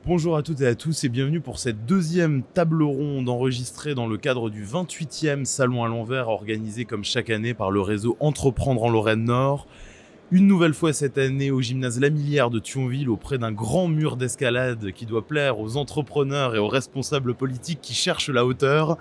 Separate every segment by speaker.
Speaker 1: Bonjour à toutes et à tous et bienvenue pour cette deuxième table ronde enregistrée dans le cadre du 28e Salon à l'envers organisé comme chaque année par le réseau Entreprendre en Lorraine Nord. Une nouvelle fois cette année au gymnase Lamillière de Thionville auprès d'un grand mur d'escalade qui doit plaire aux entrepreneurs et aux responsables politiques qui cherchent la hauteur.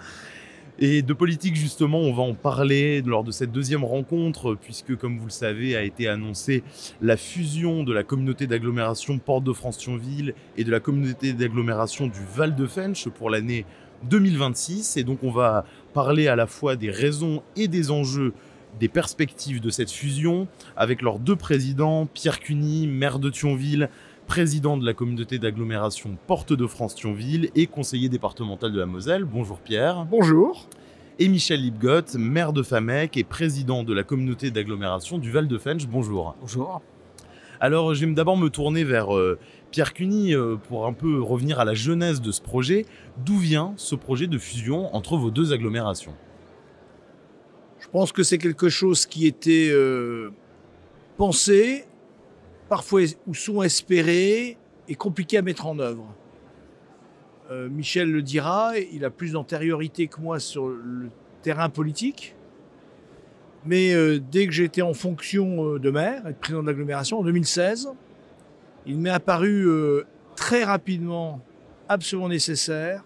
Speaker 1: Et de politique justement, on va en parler lors de cette deuxième rencontre puisque comme vous le savez a été annoncée la fusion de la communauté d'agglomération Porte-de-France-Thionville et de la communauté d'agglomération du Val-de-Fensch pour l'année 2026. Et donc on va parler à la fois des raisons et des enjeux des perspectives de cette fusion avec leurs deux présidents, Pierre Cuny, maire de Thionville, président de la communauté d'agglomération Porte-de-France-Thionville et conseiller départemental de la Moselle. Bonjour Pierre.
Speaker 2: Bonjour.
Speaker 1: Et Michel Lipgott, maire de Famec et président de la communauté d'agglomération du Val-de-Fensch. Bonjour.
Speaker 3: Bonjour.
Speaker 1: Alors je vais d'abord me tourner vers Pierre Cuny pour un peu revenir à la genèse de ce projet. D'où vient ce projet de fusion entre vos deux agglomérations ?
Speaker 2: Je pense que c'est quelque chose qui était pensé, parfois ou souvent espéré et compliqué à mettre en œuvre. Michel le dira, il a plus d'antériorité que moi sur le terrain politique. Mais dès que j'étais en fonction de maire et de président de l'agglomération en 2016, il m'est apparu très rapidement absolument nécessaire.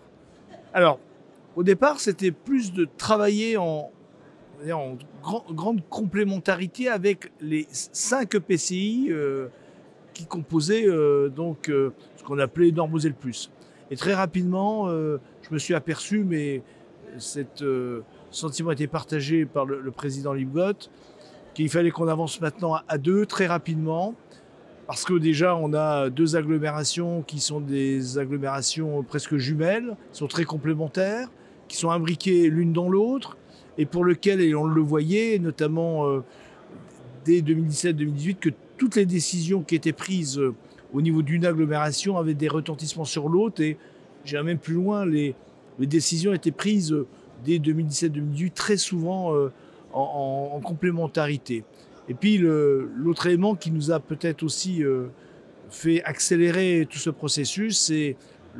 Speaker 2: Alors, au départ, c'était plus de travailler en grande complémentarité avec les 5 EPCI qui composaient ce qu'on appelait Nord-Moselle Plus. Et très rapidement, je me suis aperçu, mais cet sentiment était partagé par le président Lipgott, qu'il fallait qu'on avance maintenant à deux très rapidement, parce que déjà on a deux agglomérations qui sont des agglomérations presque jumelles, qui sont très complémentaires, qui sont imbriquées l'une dans l'autre, et pour lequel, et on le voyait notamment dès 2017-2018, que toutes les décisions qui étaient prises au niveau d'une agglomération avaient des retentissements sur l'autre, et j'irais même plus loin, les décisions étaient prises dès 2017-2018 très souvent en complémentarité. Et puis l'autre élément qui nous a peut-être aussi fait accélérer tout ce processus, c'est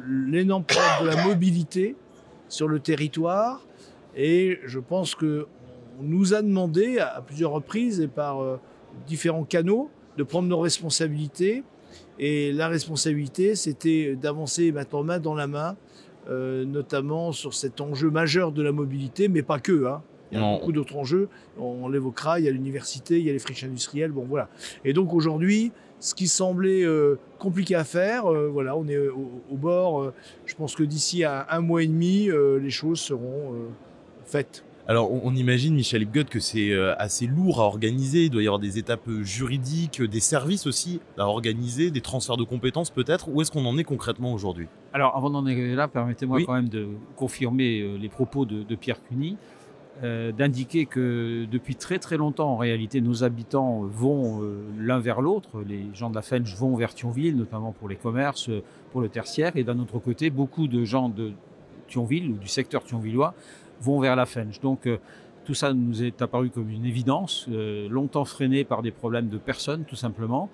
Speaker 2: l'énorme problème de la mobilité sur le territoire. Et je pense qu'on nous a demandé à plusieurs reprises et par différents canaux de prendre nos responsabilités. Et la responsabilité, c'était d'avancer maintenant main dans la main, notamment sur cet enjeu majeur de la mobilité, mais pas que. Il y a beaucoup d'autres enjeux, on l'évoquera, il y a l'université, il y a les friches industrielles, bon voilà. Et donc aujourd'hui, ce qui semblait compliqué à faire, voilà, on est au bord. Je pense que d'ici à 1 mois et demi, les choses seront faites.
Speaker 1: Alors on imagine, Michel Lipgott, que c'est assez lourd à organiser, il doit y avoir des étapes juridiques, des services aussi à organiser, des transferts de compétences peut-être. Où est-ce qu'on en est concrètement aujourd'hui ?
Speaker 3: Alors avant d'en arriver là, permettez-moi quand même de confirmer les propos de Pierre Cuny, d'indiquer que depuis très très longtemps, en réalité, nos habitants vont l'un vers l'autre. Les gens de la Fensch vont vers Thionville, notamment pour les commerces, pour le tertiaire. Et d'un autre côté, beaucoup de gens de Thionville ou du secteur thionvillois vont vers la Fensch. Donc tout ça nous est apparu comme une évidence, longtemps freiné par des problèmes de personnes tout simplement.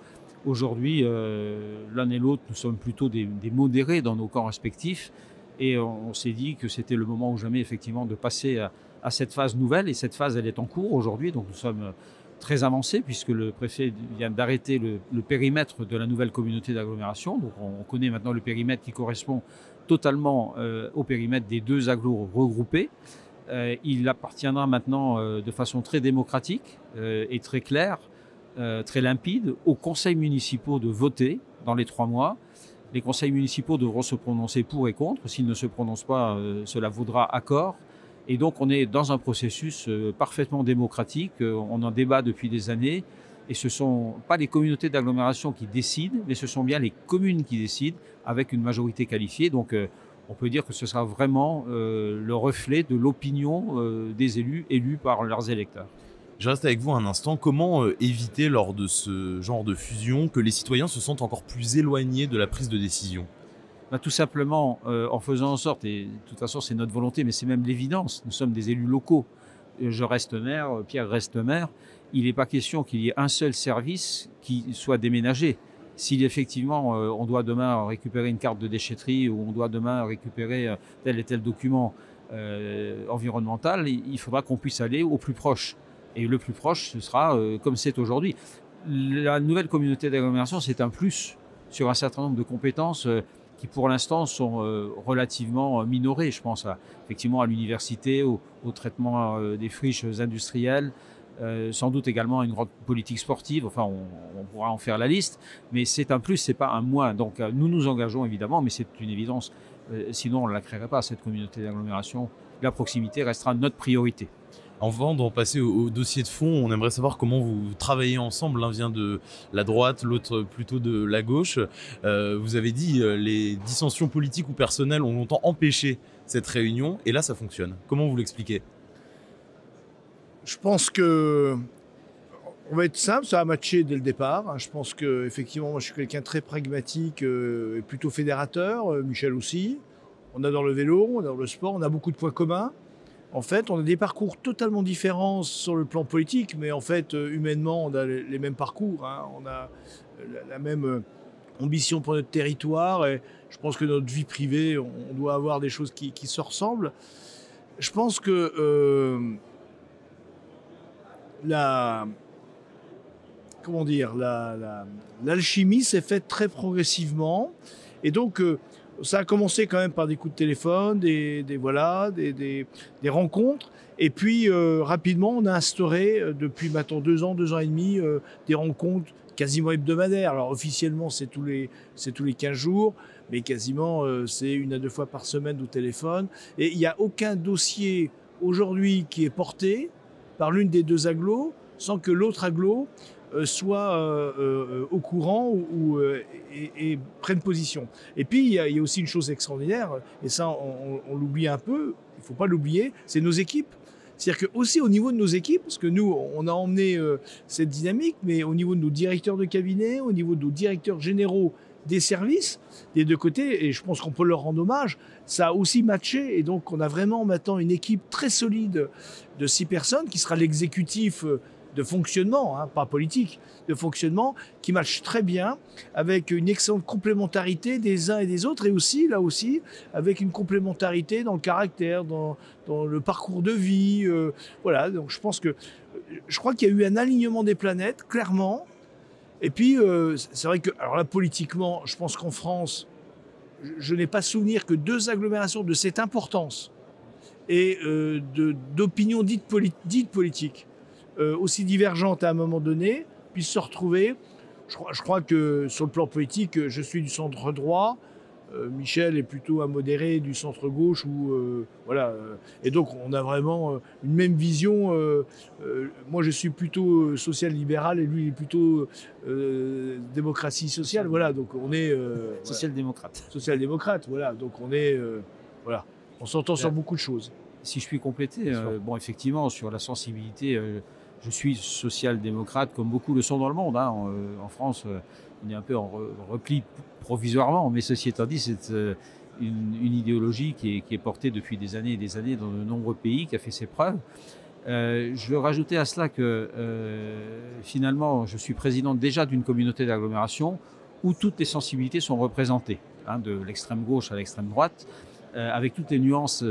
Speaker 3: Aujourd'hui, l'un et l'autre, nous sommes plutôt des modérés dans nos camps respectifs et on s'est dit que c'était le moment ou jamais effectivement de passer à cette phase nouvelle, et cette phase elle est en cours aujourd'hui, donc nous sommes très avancés puisque le préfet vient d'arrêter le périmètre de la nouvelle communauté d'agglomération. Donc on connaît maintenant le périmètre qui correspond totalement au périmètre des deux agglos regroupés. Il appartiendra maintenant de façon très démocratique et très claire, très limpide, aux conseils municipaux de voter dans les 3 mois. Les conseils municipaux devront se prononcer pour et contre. S'ils ne se prononcent pas, cela vaudra accord. Et donc on est dans un processus parfaitement démocratique. On en débat depuis des années. Et ce ne sont pas les communautés d'agglomération qui décident, mais ce sont bien les communes qui décident avec une majorité qualifiée. Donc on peut dire que ce sera vraiment le reflet de l'opinion des élus par leurs électeurs.
Speaker 1: Je reste avec vous un instant. Comment éviter lors de ce genre de fusion que les citoyens se sentent encore plus éloignés de la prise de décision ?
Speaker 3: Tout simplement en faisant en sorte, et de toute façon c'est notre volonté, mais c'est même l'évidence, nous sommes des élus locaux. Je reste maire, Pierre reste maire. Il n'est pas question qu'il y ait un seul service qui soit déménagé. Si effectivement on doit demain récupérer une carte de déchetterie ou on doit demain récupérer tel et tel document environnemental, il faudra qu'on puisse aller au plus proche. Et le plus proche, ce sera comme c'est aujourd'hui. La nouvelle communauté d'agglomération, c'est un plus sur un certain nombre de compétences qui pour l'instant sont relativement minorées. Je pense effectivement à l'université, au traitement des friches industrielles, sans doute également à une grande politique sportive. Enfin, on pourra en faire la liste, mais c'est un plus, c'est pas un moins. Donc nous nous engageons évidemment, mais c'est une évidence. Sinon, on ne la créerait pas, cette communauté d'agglomération. La proximité restera notre priorité.
Speaker 1: Avant d'en passer au dossier de fond, on aimerait savoir comment vous travaillez ensemble. L'un vient de la droite, l'autre plutôt de la gauche. Vous avez dit les dissensions politiques ou personnelles ont longtemps empêché cette réunion, et là ça fonctionne. Comment vous l'expliquez ?
Speaker 2: Je pense que on va être simple, ça a matché dès le départ. Je pense que effectivement, moi je suis quelqu'un de très pragmatique et plutôt fédérateur. Michel aussi. On adore le vélo, on adore le sport, on a beaucoup de points communs. En fait, on a des parcours totalement différents sur le plan politique, mais en fait, humainement, on a les mêmes parcours. Hein. On a la même ambition pour notre territoire. Et je pense que notre vie privée, on doit avoir des choses qui se ressemblent. Je pense que l'alchimie s'est faite très progressivement. Et donc, ça a commencé quand même par des coups de téléphone, des rencontres. Et puis, rapidement, on a instauré, depuis maintenant 2 ans et demi, des rencontres quasiment hebdomadaires. Alors, officiellement, c'est tous les 15 jours, mais quasiment, c'est 1 à 2 fois par semaine au téléphone. Et il n'y a aucun dossier aujourd'hui qui est porté par l'une des 2 agglos sans que l'autre agglo soit au courant et prenne position. Et puis, il y a aussi une chose extraordinaire, et ça, on l'oublie un peu, il ne faut pas l'oublier, c'est nos équipes. C'est-à-dire qu'aussi au niveau de nos équipes, parce que nous, on a emmené cette dynamique, mais au niveau de nos directeurs de cabinet, au niveau de nos directeurs généraux des services, des 2 côtés, et je pense qu'on peut leur rendre hommage, ça a aussi matché, et donc on a vraiment maintenant une équipe très solide de 6 personnes, qui sera l'exécutif de fonctionnement, hein, pas politique, de fonctionnement, qui matche très bien, avec une excellente complémentarité des uns et des autres, et aussi, là aussi, avec une complémentarité dans le caractère, dans le parcours de vie. Voilà, donc je crois qu'il y a eu un alignement des planètes, clairement. Et puis, c'est vrai que, alors là, politiquement, je pense qu'en France, je n'ai pas souvenir que 2 agglomérations de cette importance et d'opinions dites politiques, aussi divergentes à un moment donné, puissent se retrouver. Je crois que sur le plan politique, je suis du centre droit, Michel est plutôt un modéré du centre gauche, voilà. Et donc on a vraiment une même vision. Moi je suis plutôt social-libéral et lui il est plutôt démocratie sociale. Voilà, donc on est
Speaker 3: social-démocrate.
Speaker 2: Social-démocrate, voilà. Donc on est voilà, on s'entend sur beaucoup de choses.
Speaker 3: Si je puis compléter, bon effectivement sur la sensibilité. Je suis social-démocrate, comme beaucoup le sont dans le monde. Hein. En France, on est un peu en repli provisoirement, mais ceci étant dit, c'est une idéologie qui est portée depuis des années et des années dans de nombreux pays, qui a fait ses preuves. Je veux rajouter à cela que finalement, je suis président déjà d'une communauté d'agglomération où toutes les sensibilités sont représentées, hein, de l'extrême gauche à l'extrême droite, avec toutes les nuances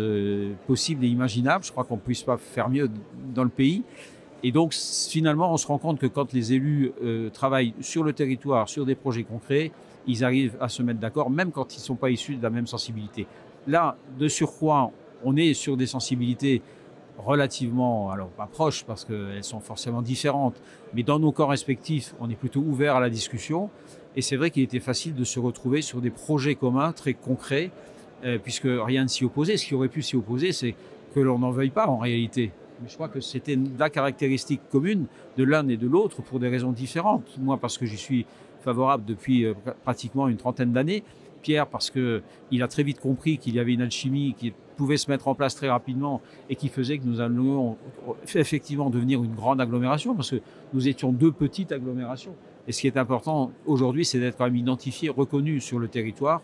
Speaker 3: possibles et imaginables. Je crois qu'on ne puisse pas faire mieux dans le pays. Et donc, finalement, on se rend compte que quand les élus travaillent sur le territoire, sur des projets concrets, ils arrivent à se mettre d'accord, même quand ils ne sont pas issus de la même sensibilité. Là, de surcroît, on est sur des sensibilités relativement, alors pas proches, parce qu'elles sont forcément différentes, mais dans nos corps respectifs, on est plutôt ouvert à la discussion. Et c'est vrai qu'il était facile de se retrouver sur des projets communs très concrets, puisque rien ne s'y opposait. Ce qui aurait pu s'y opposer, c'est que l'on n'en veuille pas en réalité. Mais je crois que c'était la caractéristique commune de l'un et de l'autre pour des raisons différentes. Moi, parce que j'y suis favorable depuis pratiquement une trentaine d'années. Pierre, parce qu'il a très vite compris qu'il y avait une alchimie qui pouvait se mettre en place très rapidement et qui faisait que nous allions effectivement devenir une grande agglomération, parce que nous étions 2 petites agglomérations. Et ce qui est important aujourd'hui, c'est d'être quand même identifié, reconnu sur le territoire,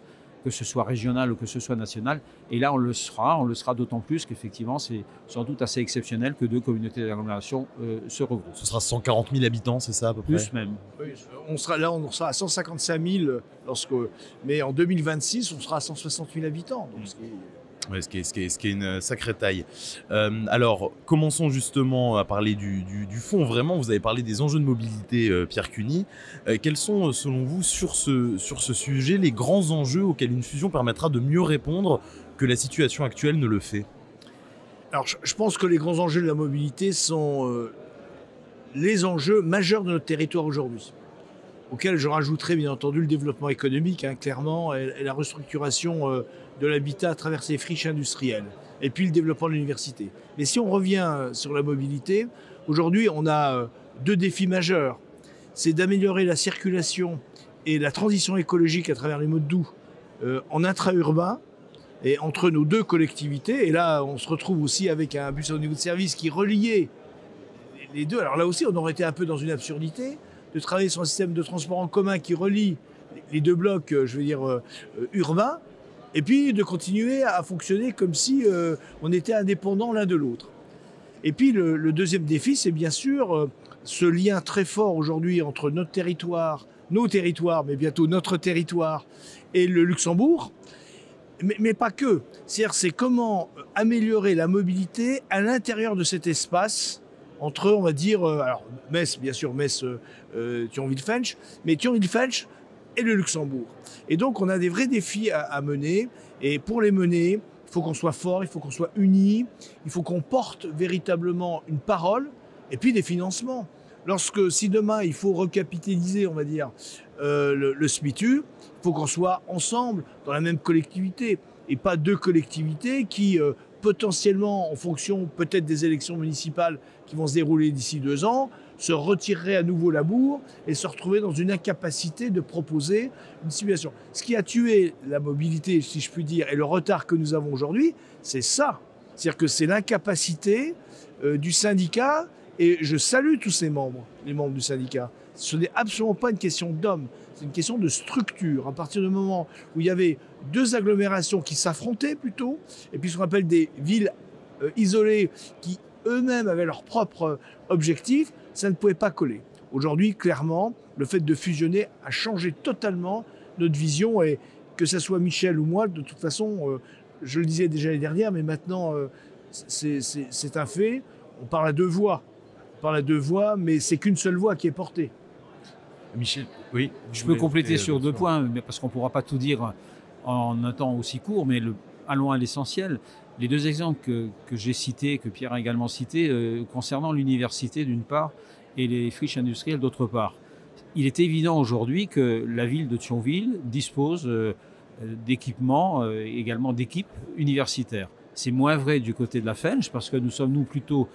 Speaker 3: que ce soit régional ou que ce soit national. Et là, on le sera d'autant plus qu'effectivement, c'est sans doute assez exceptionnel que 2 communautés d'agglomération se regroupent.
Speaker 1: Ce sera 140 000 habitants, c'est ça à peu près?
Speaker 3: Plus même.
Speaker 2: Oui, on sera à 155 000, mais en 2026, on sera à 160 000 habitants. Donc
Speaker 1: Ouais, ce qui est une sacrée taille. Alors, commençons justement à parler du fond. Vraiment, vous avez parlé des enjeux de mobilité, Pierre Cuny. Quels sont, selon vous, sur ce sujet, les grands enjeux auxquels une fusion permettra de mieux répondre que la situation actuelle ne le fait?
Speaker 2: Alors, je pense que les grands enjeux de la mobilité sont les enjeux majeurs de notre territoire aujourd'hui, auxquels je rajouterai bien entendu le développement économique, clairement, et la restructuration de l'habitat à travers ces friches industrielles, et puis le développement de l'université. Mais si on revient sur la mobilité, aujourd'hui on a 2 défis majeurs. C'est d'améliorer la circulation et la transition écologique à travers les modes doux en intra-urbain, et entre nos 2 collectivités. Et là, on se retrouve aussi avec un bus au niveau de service qui reliait les 2. Alors là aussi, on aurait été un peu dans une absurdité de travailler sur un système de transport en commun qui relie les 2 blocs, urbains, et puis de continuer à fonctionner comme si on était indépendants l'un de l'autre. Et puis le deuxième défi, c'est bien sûr ce lien très fort aujourd'hui entre nos territoires, mais bientôt notre territoire, et le Luxembourg. Mais pas que. C'est comment améliorer la mobilité à l'intérieur de cet espace entre, on va dire, alors Metz, bien sûr, Metz, Thionville-Fensch, mais Thionville-Fensch et le Luxembourg. Et donc, on a des vrais défis à mener. Et pour les mener, il faut qu'on soit fort, il faut qu'on soit unis, il faut qu'on porte véritablement une parole et puis des financements. Si demain, il faut recapitaliser, on va dire, le SMITU, il faut qu'on soit ensemble dans la même collectivité et pas 2 collectivités qui, potentiellement, en fonction peut-être des élections municipales qui vont se dérouler d'ici 2 ans, se retireraient à nouveau la bourre et se retrouver dans une incapacité de proposer une situation. Ce qui a tué la mobilité, si je puis dire, et le retard que nous avons aujourd'hui, c'est ça. C'est-à-dire que c'est l'incapacité du syndicat, et je salue tous ces membres, les membres du syndicat. Ce n'est absolument pas une question d'hommes, c'est une question de structure. À partir du moment où il y avait 2 agglomérations qui s'affrontaient plutôt, et puis ce qu'on appelle des villes isolées qui eux-mêmes avaient leurs propres objectifs, ça ne pouvait pas coller. Aujourd'hui, clairement, le fait de fusionner a changé totalement notre vision, et que ce soit Michel ou moi, de toute façon, je le disais déjà l'année dernière, mais maintenant, c'est un fait. On parle à 2 voix. On parle à 2 voix, mais c'est qu'une seule voix qui est portée.
Speaker 1: Michel, oui.
Speaker 3: Je peux compléter sur 2 points, parce qu'on ne pourra pas tout dire en un temps aussi court, mais allons à l'essentiel. Les 2 exemples que j'ai cités, que Pierre a également cités, concernant l'université d'une part et les friches industrielles d'autre part. Il est évident aujourd'hui que la ville de Thionville dispose d'équipements, également d'équipes universitaires. C'est moins vrai du côté de la Fensch, parce que nous sommes plutôt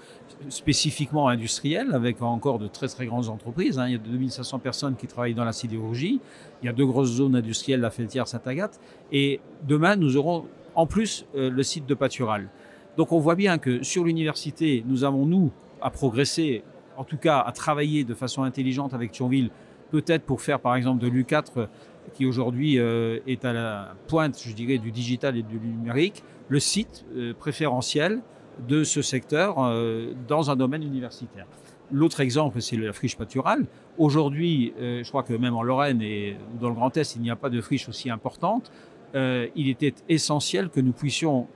Speaker 3: spécifiquement industriels, avec encore de très très grandes entreprises. Il y a 2500 personnes qui travaillent dans la sidérurgie. Il y a 2 grosses zones industrielles, la Felletière, Saint-Agathe. Et demain, nous aurons en plus le site de Patural. Donc on voit bien que sur l'université, nous avons, nous, à progresser, en tout cas à travailler de façon intelligente avec Thionville, peut-être pour faire par exemple de l'U4, qui aujourd'hui est à la pointe, je dirais, du digital et du numérique, le site préférentiel de ce secteur dans un domaine universitaire. L'autre exemple, c'est la friche Patural. Aujourd'hui, je crois que même en Lorraine et dans le Grand Est, il n'y a pas de friche aussi importante. Il était essentiel que nous puissions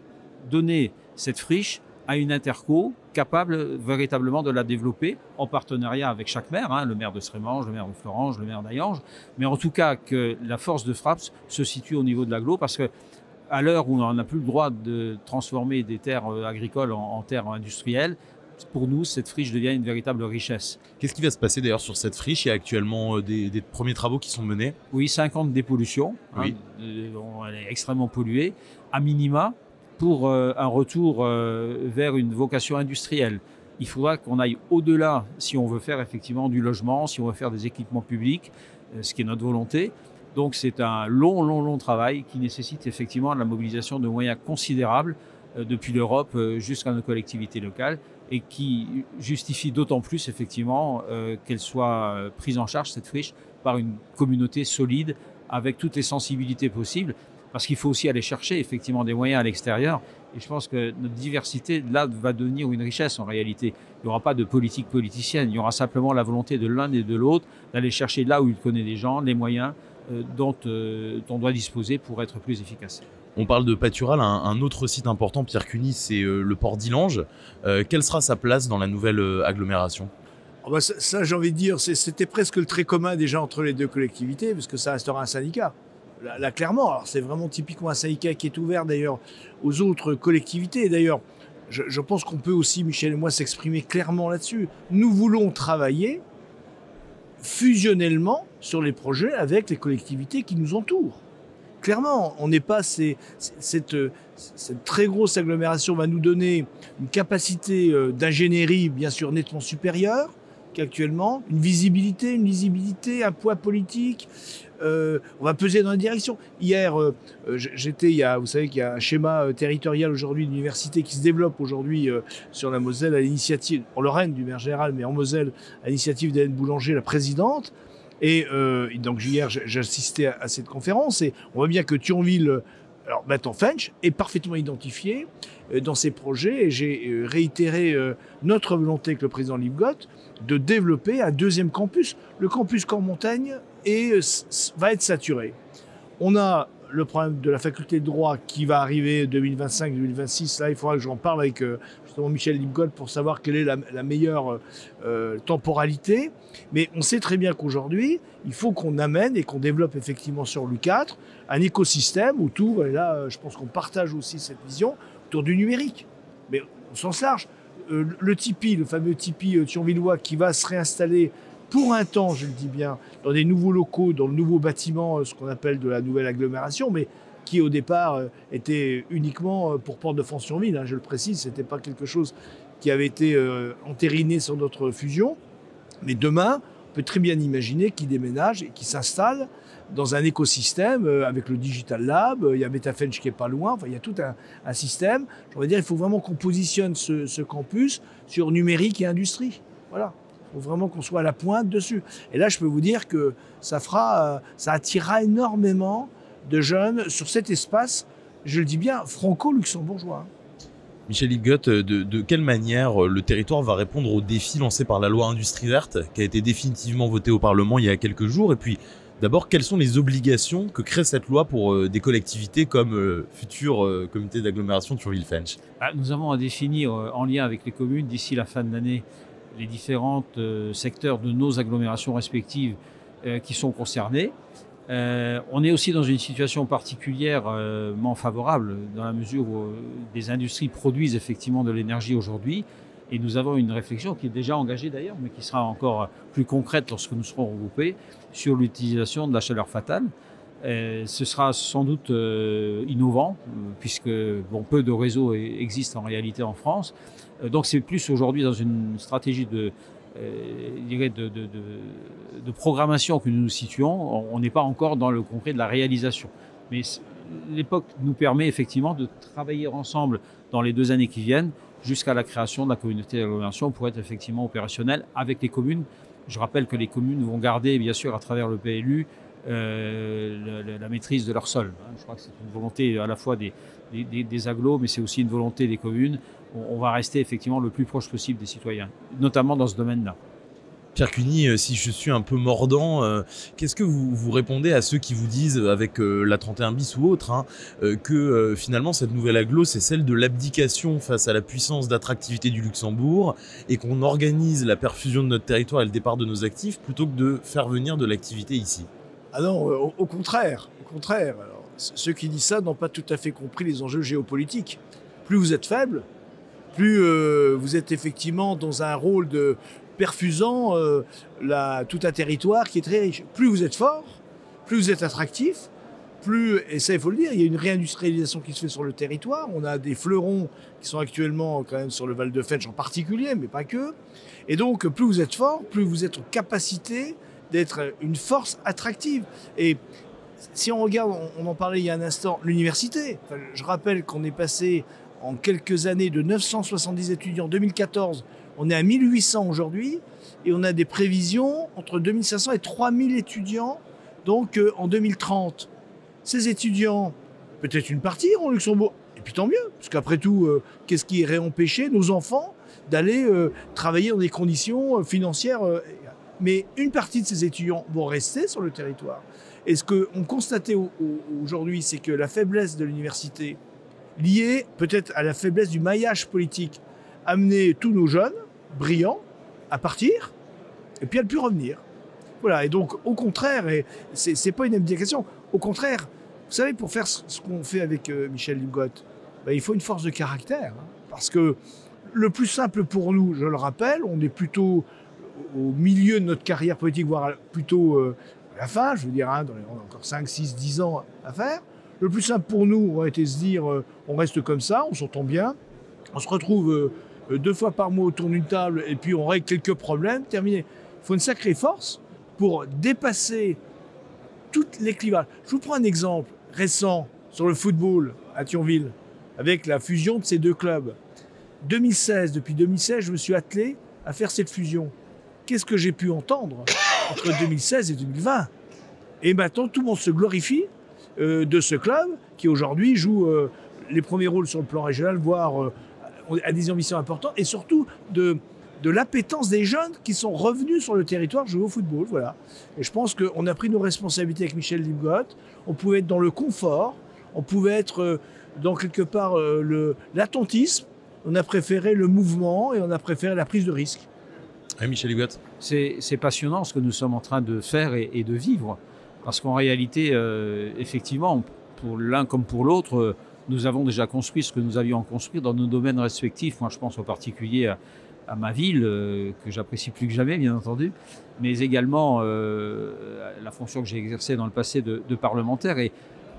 Speaker 3: donner cette friche à une interco capable véritablement de la développer en partenariat avec chaque maire, le maire de Srémange, le maire de Florange, le maire d'Hayange, mais en tout cas que la force de frappe se situe au niveau de l'agglo, parce que à l'heure où on n'a plus le droit de transformer des terres agricoles en terres industrielles, pour nous, cette friche devient une véritable richesse.
Speaker 1: Qu'est-ce qui va se passer d'ailleurs sur cette friche? Il y a actuellement des premiers travaux qui sont menés.
Speaker 3: Oui, 50 dépollutions.
Speaker 1: Oui.
Speaker 3: Elle est extrêmement polluée, à minima, pour un retour vers une vocation industrielle. Il faudra qu'on aille au-delà si on veut faire effectivement du logement, si on veut faire des équipements publics, ce qui est notre volonté. Donc c'est un long travail qui nécessite effectivement la mobilisation de moyens considérables depuis l'Europe jusqu'à nos collectivités locales, et qui justifie d'autant plus effectivement qu'elle soit prise en charge, cette friche, par une communauté solide avec toutes les sensibilités possibles. parce qu'il faut aussi aller chercher effectivement des moyens à l'extérieur. Et je pense que notre diversité, là, va devenir une richesse en réalité. Il n'y aura pas de politique politicienne, il y aura simplement la volonté de l'un et de l'autre d'aller chercher là où il connaît des gens, les moyens dont on doit disposer pour être plus efficace.
Speaker 1: On parle de pâtural, un autre site important, Pierre Cuny, c'est le port d'Illange. Quelle sera sa place dans la nouvelle agglomération ?
Speaker 2: Ça, j'ai envie de dire, c'était presque le trait commun déjà entre les deux collectivités, parce que ça restera un syndicat. Là, clairement, alors c'est vraiment typiquement un syndicat qui est ouvert d'ailleurs aux autres collectivités. D'ailleurs, je pense qu'on peut aussi, Michel et moi, s'exprimer clairement là-dessus. Nous voulons travailler fusionnellement sur les projets avec les collectivités qui nous entourent. Clairement, on n'est pas cette très grosse agglomération va nous donner une capacité d'ingénierie bien sûr nettement supérieure qu'actuellement, une lisibilité, un poids politique. On va peser dans la direction. Hier, vous savez qu'il y a un schéma territorial aujourd'hui de l'université qui se développe aujourd'hui sur la Moselle à l'initiative, en Lorraine du maire général, mais en Moselle à l'initiative d'Hélène Boulanger, la présidente. Et donc hier, j'ai assisté à cette conférence et on voit bien que Thionville, alors maintenant Fench, est parfaitement identifié dans ses projets. Et j'ai réitéré notre volonté avec le président Lipgott de développer un deuxième campus. Le campus Cormontagne va être saturé. On a le problème de la faculté de droit qui va arriver 2025-2026. Là, il faudra que j'en parle avec justement Michel Lipgott pour savoir quelle est la meilleure temporalité. Mais on sait très bien qu'aujourd'hui, il faut qu'on amène et qu'on développe effectivement sur l'U4 un écosystème autour, et là, je pense qu'on partage aussi cette vision, autour du numérique. Mais au sens large, le Tipeee, le fameux Tipeee thionvillois qui va se réinstaller pour un temps, je le dis bien, dans des nouveaux locaux, dans le nouveau bâtiment, ce qu'on appelle de la nouvelle agglomération, mais qui au départ était uniquement pour Port-de-France-Thionville, je le précise, ce n'était pas quelque chose qui avait été entériné sur notre fusion. Mais demain, on peut très bien imaginer qu'il déménage et qu'il s'installe dans un écosystème avec le Digital Lab, il y a Metafench qui est pas loin, enfin, il y a tout un système. Je veux dire, il faut vraiment qu'on positionne ce campus sur numérique et industrie. Voilà. Il faut vraiment qu'on soit à la pointe dessus. Et là, je peux vous dire que ça attirera énormément de jeunes sur cet espace, je le dis bien, franco-luxembourgeois.
Speaker 1: Michel Lipgott, de quelle manière le territoire va répondre aux défis lancés par la loi Industrie verte, qui a été définitivement votée au Parlement il y a quelques jours? Et puis, d'abord, quelles sont les obligations que crée cette loi pour des collectivités comme futur comité d'agglomération Thionville-Fench?
Speaker 3: Nous avons à définir, en lien avec les communes, d'ici la fin de l'année, les différents secteurs de nos agglomérations respectives qui sont concernés. On est aussi dans une situation particulièrement favorable dans la mesure où des industries produisent effectivement de l'énergie aujourd'hui et nous avons une réflexion qui est déjà engagée d'ailleurs mais qui sera encore plus concrète lorsque nous serons regroupés sur l'utilisation de la chaleur fatale. Ce sera sans doute innovant puisque peu de réseaux existent en réalité en France. Donc c'est plus aujourd'hui dans une stratégie de programmation que nous nous situons. On n'est pas encore dans le concret de la réalisation. Mais l'époque nous permet effectivement de travailler ensemble dans les 2 années qui viennent jusqu'à la création de la communauté d'agglomération pour être effectivement opérationnelle avec les communes. Je rappelle que les communes vont garder, bien sûr, à travers le PLU, la maîtrise de leur sol. Je crois que c'est une volonté à la fois des agglos, mais c'est aussi une volonté des communes. On va rester effectivement le plus proche possible des citoyens, notamment dans ce domaine-là.
Speaker 1: Pierre Cuny, si je suis un peu mordant, qu'est-ce que vous répondez à ceux qui vous disent, avec la 31 bis ou autre, que finalement cette nouvelle agglo, c'est celle de l'abdication face à la puissance d'attractivité du Luxembourg et qu'on organise la perfusion de notre territoire et le départ de nos actifs plutôt que de faire venir de l'activité ici?
Speaker 2: Ah non, au contraire. Alors, ceux qui disent ça n'ont pas tout à fait compris les enjeux géopolitiques. Plus vous êtes faible, plus vous êtes effectivement dans un rôle de perfusant tout un territoire qui est très riche. Plus vous êtes fort, plus vous êtes attractif, et ça il faut le dire, il y a une réindustrialisation qui se fait sur le territoire. On a des fleurons qui sont actuellement quand même sur le Val de Fench en particulier, mais pas que. Et donc plus vous êtes fort, plus vous êtes en capacité d'être une force attractive. Et si on regarde, on en parlait il y a un instant, l'université. Enfin, je rappelle qu'on est passé en quelques années de 970 étudiants en 2014, on est à 1800 aujourd'hui, et on a des prévisions entre 2500 et 3000 étudiants donc en 2030. Ces étudiants, Peut-être une partie iront au Luxembourg. Et puis tant mieux, parce qu'après tout, qu'est-ce qui irait empêcher nos enfants d'aller travailler dans des conditions financières mais une partie de ces étudiants vont rester sur le territoire. Et ce qu'on constatait aujourd'hui, c'est que la faiblesse de l'université, liée peut-être à la faiblesse du maillage politique, amenait tous nos jeunes, brillants, à partir, et puis à ne plus revenir. Voilà, et donc au contraire, et c'est pas une abdication, au contraire, vous savez, pour faire ce qu'on fait avec Michel Ligotte, ben, il faut une force de caractère. Hein, parce que le plus simple pour nous, je le rappelle, on est plutôt au milieu de notre carrière politique, voire plutôt à la fin, je veux dire, hein, on a encore 5, 6, 10 ans à faire. Le plus simple pour nous aurait été de se dire, on reste comme ça, on s'entend bien, on se retrouve 2 fois par mois autour d'une table et puis on règle quelques problèmes, terminé. Il faut une sacrée force pour dépasser toutes les clivages. Je vous prends un exemple récent sur le football à Thionville, avec la fusion de ces 2 clubs. Depuis 2016, je me suis attelé à faire cette fusion. Qu'est-ce que j'ai pu entendre entre 2016 et 2020? Et maintenant, tout le monde se glorifie de ce club qui aujourd'hui joue les premiers rôles sur le plan régional, voire a des ambitions importantes, et surtout de l'appétence des jeunes qui sont revenus sur le territoire jouer au football. Voilà. Et je pense qu'on a pris nos responsabilités avec Michel Ligotte. On pouvait être dans le confort, on pouvait être dans quelque part l'attentisme. On a préféré le mouvement et on a préféré la prise de risque.
Speaker 1: Oui, Michel Ligotte.
Speaker 3: C'est passionnant ce que nous sommes en train de faire et de vivre. Parce qu'en réalité, effectivement, pour l'un comme pour l'autre, nous avons déjà construit ce que nous avions à construire dans nos domaines respectifs. Moi, je pense en particulier à ma ville, que j'apprécie plus que jamais, bien entendu, mais également la fonction que j'ai exercée dans le passé de parlementaire. Et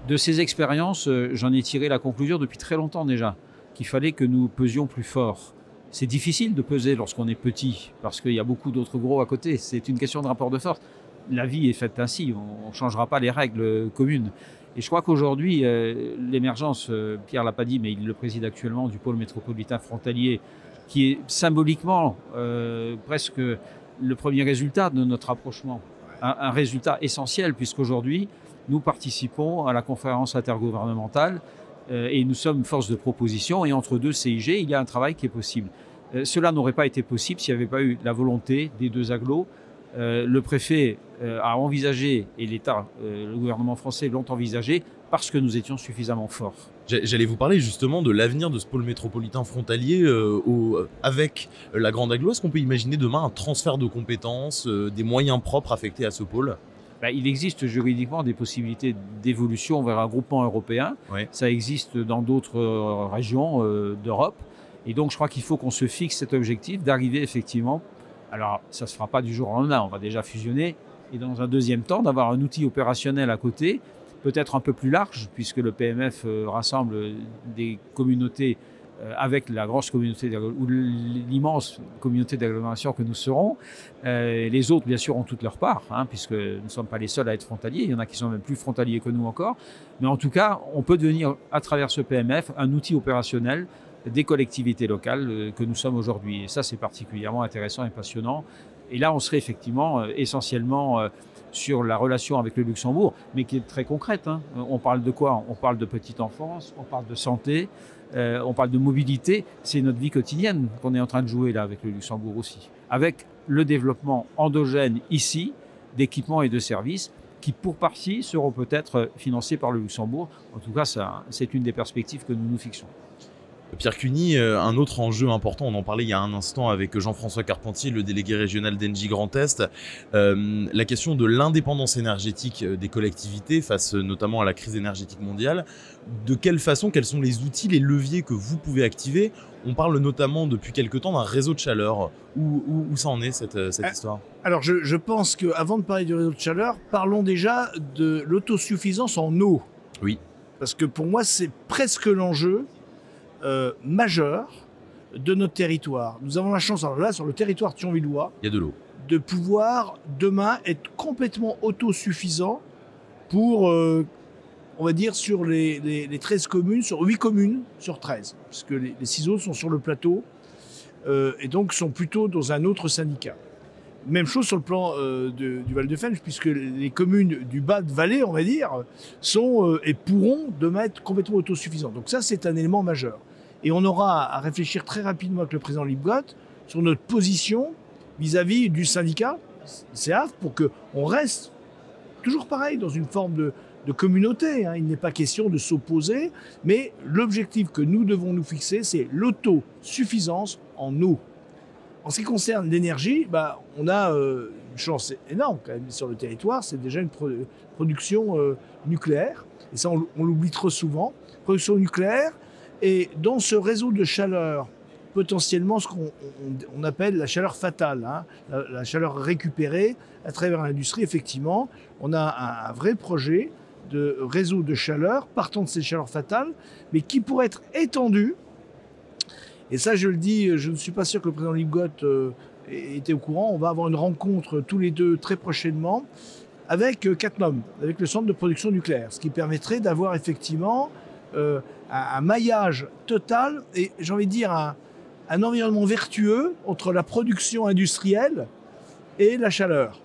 Speaker 3: de ces expériences, j'en ai tiré la conclusion depuis très longtemps déjà, qu'il fallait que nous pesions plus fort. C'est difficile de peser lorsqu'on est petit, parce qu'il y a beaucoup d'autres gros à côté. C'est une question de rapport de force. La vie est faite ainsi, on ne changera pas les règles communes. Et je crois qu'aujourd'hui, l'émergence, Pierre ne l'a pas dit, mais il le préside actuellement, du pôle métropolitain frontalier, qui est symboliquement presque le premier résultat de notre rapprochement. Un résultat essentiel, puisqu'aujourd'hui, nous participons à la conférence intergouvernementale et nous sommes force de proposition. Et entre 2 CIG, il y a un travail qui est possible. Cela n'aurait pas été possible s'il n'y avait pas eu la volonté des 2 agglos. Le préfet a envisagé, et l'État, le gouvernement français l'ont envisagé, parce que nous étions suffisamment forts.
Speaker 1: J'allais vous parler justement de l'avenir de ce pôle métropolitain frontalier avec la Grande Agglo. Est-ce qu'on peut imaginer demain un transfert de compétences, des moyens propres affectés à ce pôle ?
Speaker 3: Il existe juridiquement des possibilités d'évolution vers un groupement européen. Oui. Ça existe dans d'autres régions d'Europe. Et donc, je crois qu'il faut qu'on se fixe cet objectif d'arriver effectivement. Alors, ça ne se fera pas du jour au lendemain, on va déjà fusionner. Et dans un deuxième temps, d'avoir un outil opérationnel à côté, peut-être un peu plus large, puisque le PMF rassemble des communautés avec la grosse communauté ou l'immense communauté d'agglomération que nous serons. Les autres, bien sûr, ont toute leur part, hein, puisque nous ne sommes pas les seuls à être frontaliers. Il y en a qui sont même plus frontaliers que nous encore. Mais en tout cas, on peut devenir, à travers ce PMF, un outil opérationnel des collectivités locales que nous sommes aujourd'hui. Et ça, c'est particulièrement intéressant et passionnant. Et là, on serait effectivement essentiellement sur la relation avec le Luxembourg, mais qui est très concrète. Hein. On parle de quoi? On parle de petite enfance, on parle de santé, on parle de mobilité. C'est notre vie quotidienne qu'on est en train de jouer là avec le Luxembourg aussi. Avec le développement endogène ici d'équipements et de services qui, pour partie, seront peut-être financés par le Luxembourg. En tout cas, c'est une des perspectives que nous nous fixons.
Speaker 1: Pierre Cuny, un autre enjeu important, on en parlait il y a un instant avec Jean-François Carpentier, le délégué régional d'Engie Grand Est, la question de l'indépendance énergétique des collectivités face notamment à la crise énergétique mondiale. De quelle façon, quels sont les outils, les leviers que vous pouvez activer? On parle notamment depuis quelque temps d'un réseau de chaleur. Où ça en est cette histoire?
Speaker 2: Alors je pense qu'avant de parler du réseau de chaleur, parlons déjà de l'autosuffisance en eau.
Speaker 1: Oui.
Speaker 2: Parce que pour moi, c'est presque l'enjeu majeur de notre territoire. Nous avons la chance, alors là, sur le territoire thionvillois,
Speaker 1: il y a de l'eau,
Speaker 2: de pouvoir demain être complètement autosuffisant pour, on va dire, sur les 13 communes, sur 8 communes sur 13, puisque les 6 autres sont sur le plateau et donc sont plutôt dans un autre syndicat. Même chose sur le plan du Val-de-Fensch, puisque les communes du bas de vallée, on va dire, sont et pourront demain être complètement autosuffisantes. Donc ça, c'est un élément majeur. Et on aura à réfléchir très rapidement avec le président Lipgott sur notre position vis-à-vis du syndicat CEAF pour qu'on reste toujours pareil dans une forme de communauté. Il n'est pas question de s'opposer, mais l'objectif que nous devons nous fixer, c'est l'autosuffisance en eau. En ce qui concerne l'énergie, on a une chance énorme quand même sur le territoire, c'est déjà une production nucléaire, et ça on l'oublie trop souvent, production nucléaire, et dans ce réseau de chaleur, potentiellement ce qu'on appelle la chaleur fatale, la chaleur récupérée à travers l'industrie, effectivement, on a un vrai projet de réseau de chaleur partant de ces chaleurs fatales, mais qui pourrait être étendu. Et ça, je le dis, je ne suis pas sûr que le président Lipgott était au courant. On va avoir une rencontre tous les deux très prochainement avec CatNum, avec le centre de production nucléaire, ce qui permettrait d'avoir effectivement un maillage total et, j'ai envie de dire, un environnement vertueux entre la production industrielle et la chaleur.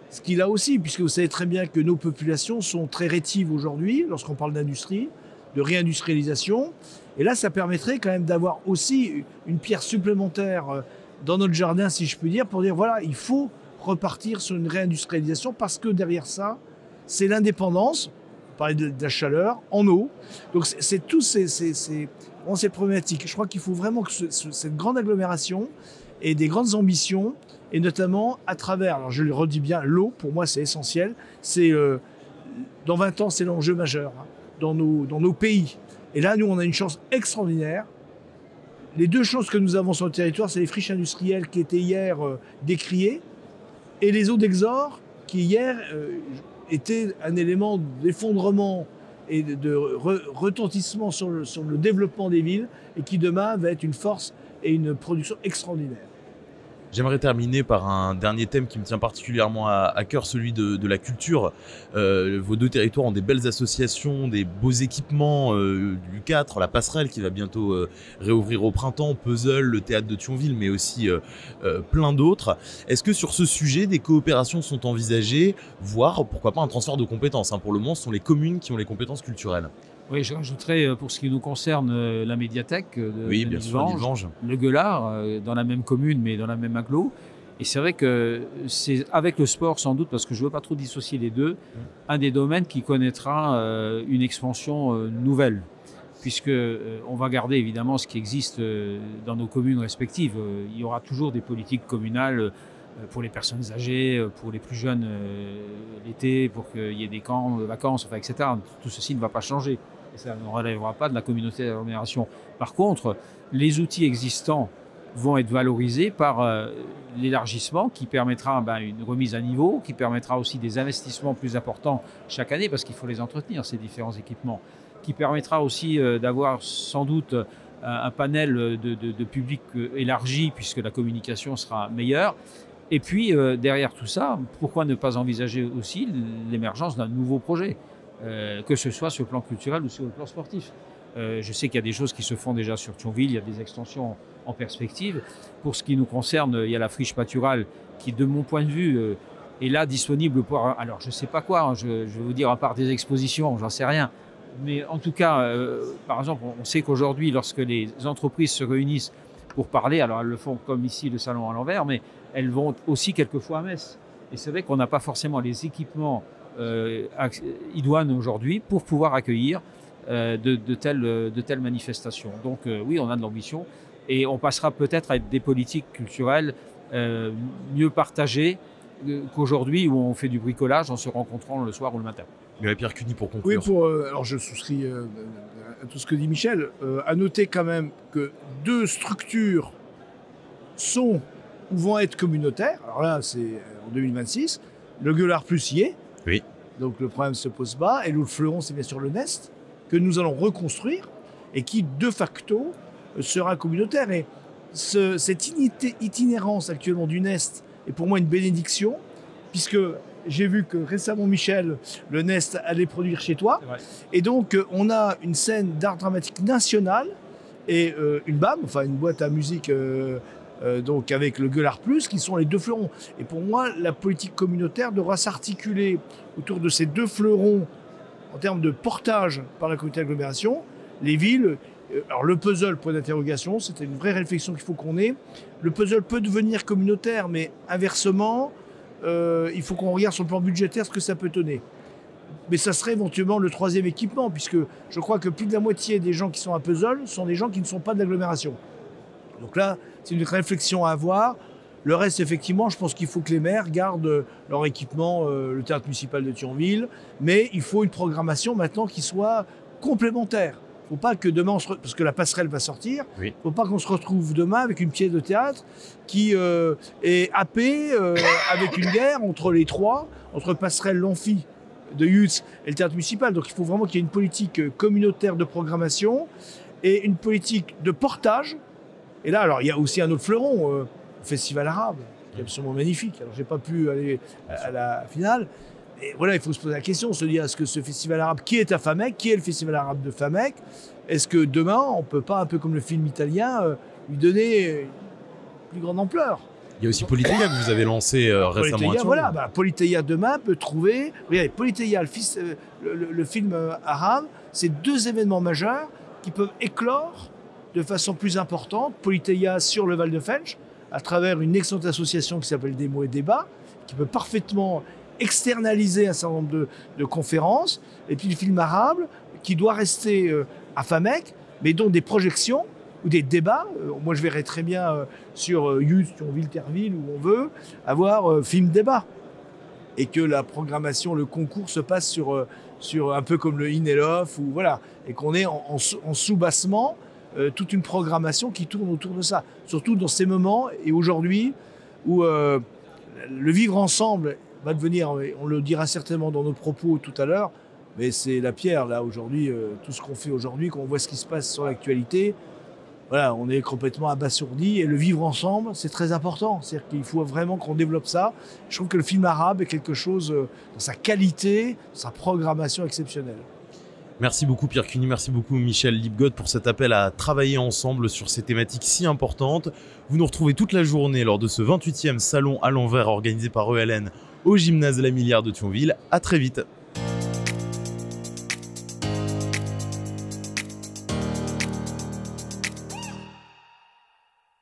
Speaker 2: Ce qu'il a aussi, puisque vous savez très bien que nos populations sont très rétives aujourd'hui lorsqu'on parle d'industrie, de réindustrialisation. Et là, ça permettrait quand même d'avoir aussi une pierre supplémentaire dans notre jardin, si je puis dire, pour dire, voilà, il faut repartir sur une réindustrialisation parce que derrière ça, c'est l'indépendance, on parlait de la chaleur, en eau. Donc, c'est tous ces problématiques. Je crois qu'il faut vraiment que cette grande agglomération ait des grandes ambitions, et notamment à travers, alors je le redis bien, l'eau, pour moi, c'est essentiel. Dans 20 ans, c'est l'enjeu majeur dans nos pays. Et là, nous, on a une chance extraordinaire. Les deux choses que nous avons sur le territoire, c'est les friches industrielles qui étaient hier décriées et les eaux d'Exor qui hier étaient un élément d'effondrement et de retentissement sur le développement des villes et qui demain va être une force et une production extraordinaire.
Speaker 1: J'aimerais terminer par un dernier thème qui me tient particulièrement à cœur, celui de la culture. Vos deux territoires ont des belles associations, des beaux équipements, du 4, la passerelle qui va bientôt réouvrir au printemps, Puzzle, le théâtre de Thionville, mais aussi plein d'autres. Est-ce que sur ce sujet, des coopérations sont envisagées, voire pourquoi pas un transfert de compétences, Pour le moment, ce sont les communes qui ont les compétences culturelles.
Speaker 3: Oui, je rajouterais pour ce qui nous concerne la médiathèque de
Speaker 1: Villevenge,
Speaker 3: le Gueulard, dans la même commune mais dans la même agglo. Et c'est vrai que c'est avec le sport sans doute, parce que je ne veux pas trop dissocier les deux, un des domaines qui connaîtra une expansion nouvelle. Puisque on va garder évidemment ce qui existe dans nos communes respectives. Il y aura toujours des politiques communales pour les personnes âgées, pour les plus jeunes l'été, pour qu'il y ait des camps de vacances, etc. Tout ceci ne va pas changer. Et ça ne relèvera pas de la communauté d'agglomération. Par contre, les outils existants vont être valorisés par l'élargissement qui permettra une remise à niveau, qui permettra aussi des investissements plus importants chaque année, parce qu'il faut les entretenir, ces différents équipements, qui permettra aussi d'avoir sans doute un panel de public élargi, puisque la communication sera meilleure. Et puis, derrière tout ça, pourquoi ne pas envisager aussi l'émergence d'un nouveau projet, que ce soit sur le plan culturel ou sur le plan sportif. Je sais qu'il y a des choses qui se font déjà sur Thionville, il y a des extensions en perspective. Pour ce qui nous concerne, il y a la friche pâturale qui, de mon point de vue, est là disponible pour... Alors, je ne sais pas quoi, je vais vous dire, à part des expositions, j'en sais rien. Mais en tout cas, par exemple, on sait qu'aujourd'hui, lorsque les entreprises se réunissent pour parler, alors elles le font comme ici, le salon à l'envers, mais elles vont aussi quelquefois à Metz. Et c'est vrai qu'on n'a pas forcément les équipements idoines aujourd'hui pour pouvoir accueillir de telles manifestations. Donc oui, on a de l'ambition et on passera peut-être à des politiques culturelles mieux partagées qu'aujourd'hui où on fait du bricolage en se rencontrant le soir ou le matin.
Speaker 1: Pierre Cuny, pour conclure.
Speaker 2: Oui, alors je souscris à tout ce que dit Michel. À noter quand même que deux structures sont ou vont être communautaires. Alors là, c'est en 2026. Le Gueulard Plus y est.
Speaker 1: Oui.
Speaker 2: Donc le problème se pose pas. Et l'autre fleuron, c'est bien sûr le Nest, que nous allons reconstruire et qui, de facto, sera communautaire. Et cette itinérance actuellement du Nest est pour moi une bénédiction, puisque j'ai vu que récemment, Michel, le Nest allait produire chez toi. Et donc, on a une scène d'art dramatique nationale et une BAM, enfin une boîte à musique donc avec le Gueulard Plus, qui sont les deux fleurons. Et pour moi, la politique communautaire devra s'articuler autour de ces deux fleurons en termes de portage par la communauté d'agglomération. Les villes, alors le puzzle, point d'interrogation, c'était une vraie réflexion qu'il faut qu'on ait. Le puzzle peut devenir communautaire, mais inversement, il faut qu'on regarde sur le plan budgétaire ce que ça peut donner. Mais ça serait éventuellement le troisième équipement, puisque je crois que plus de la moitié des gens qui sont à puzzle sont des gens qui ne sont pas de l'agglomération. Donc là, c'est une réflexion à avoir. Le reste, effectivement, je pense qu'il faut que les maires gardent leur équipement, le théâtre municipal de Thionville, mais il faut une programmation maintenant qui soit complémentaire. Il ne faut pas que demain, parce que la passerelle va sortir, il ne faut pas qu'on se retrouve demain avec une pièce de théâtre qui est happée avec une guerre entre les trois, entre passerelle, l'amphi de Yutz et le théâtre municipal. Donc il faut vraiment qu'il y ait une politique communautaire de programmation et une politique de portage. Et là, alors il y a aussi un autre fleuron, le Festival arabe, qui est absolument magnifique. Alors j'ai pas pu aller à la finale. Et voilà, il faut se poser la question, se dire, est-ce que ce festival arabe, qui est à Famec, qui est le festival arabe de Famec, est-ce que demain, on ne peut pas, un peu comme le film italien, lui donner une plus grande ampleur?
Speaker 1: Il y a aussi Politeia que vous avez lancé récemment.
Speaker 2: Politeia, voilà, Politeia demain peut trouver... Regardez, Politeia, le film arabe, c'est deux événements majeurs qui peuvent éclore de façon plus importante. Politeia sur le Val de Fench, à travers une excellente association qui s'appelle Des mots et débats, qui peut parfaitement externaliser un certain nombre de conférences, et puis le film arabe qui doit rester à Famec, mais dont des projections ou des débats. Moi, je verrais très bien sur Yutz, Thionville, Terreville, où on veut, avoir film débat. Et que la programmation, le concours se passe sur un peu comme le INELOF, ou voilà, et qu'on ait en sous-bassement toute une programmation qui tourne autour de ça. Surtout dans ces moments, et aujourd'hui, où le vivre ensemble va devenir, on le dira certainement dans nos propos tout à l'heure, mais c'est la pierre, là, aujourd'hui, tout ce qu'on fait aujourd'hui, quand on voit ce qui se passe sur l'actualité, voilà, on est complètement abasourdi, et le vivre ensemble, c'est très important. C'est-à-dire qu'il faut vraiment qu'on développe ça. Je trouve que le film arabe est quelque chose, dans sa qualité, sa programmation exceptionnelle.
Speaker 1: Merci beaucoup Pierre Cuny, merci beaucoup Michel Lipgott pour cet appel à travailler ensemble sur ces thématiques si importantes. Vous nous retrouvez toute la journée lors de ce 28e salon à l'envers organisé par ELN au gymnase La Milliard de Thionville. À très vite.